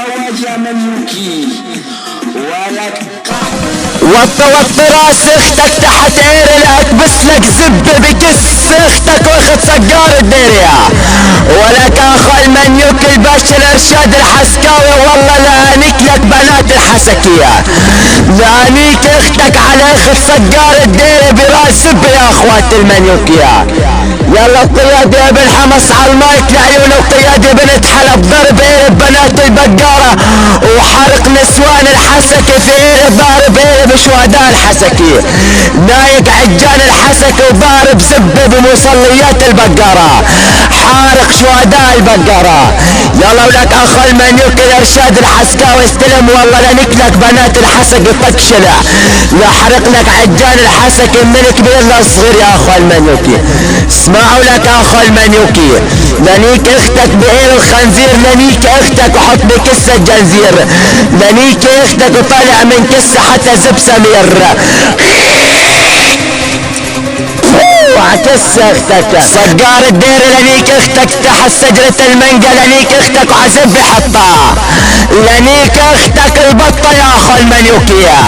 خواجة منوكي ولك وطي راس اختك تحت عيرك بس لك زب بكس اختك واخد سجار الدنيا. ولك اخو المنيوك الباشا الارشاد الحسكاوي والله لانيك لك بنات الحسكية لانيك اختك على اخد سجار الدنيا براس زب يا اخوات المنيوكية. يلا القيادة يا ابن حمص على المايك لعيون القيادة بنت حلب ضرب قرب بنات البقارة وحرق نسوان الحسكي في قرب ضارب قرب شهداء الحسكي نايق عجان الحسكي وضارب زبه بمصليات البقارة حارق شهداء البقارة. يلا ولك اخو المنيوك الارشاد الحسكاوي استلم والله لنكلك بنات الحسكي تكشلع لحرق لك عجان الحسكي من كبير لصغير يا اخو المنيوكي. اسمعوا لك اخو المنيوكي لنيك اختك بعير الخنزير لنيك اختك وحط بكسة جنزير لنيك اختك وطالع من كسة حتى زب سمير وعكس اختك صقار الدير لنيك اختك تحت سجرة المنقى لنيك اختك وعزب حطها لنيك اختك البطة يا اخو المنيوكية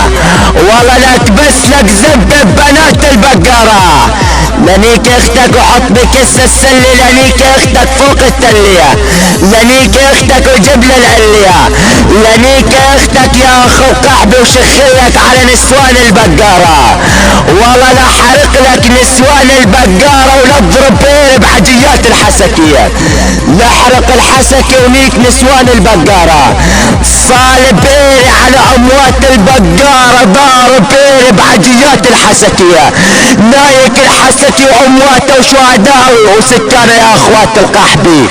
والله لك بس لك زب بنات البقارة لنيك اختك وحط بكسة السلة لنيك اختك فوق التلية لنيك اختك وجبل العلية لنيك اختك يا اخو قحبي وشخلك على نسوان البقارة والله لا حرق لك نسوان البقارة ونضرب بير بعجيات الحسكية لحرق الحسكي ونيك نسوان البقارة صالب بيري على اموات البقارة ضارب بيري بعجيات الحسكية نايك الحسكي وامواته وشهداء وسكانه يا اخوات القحبي.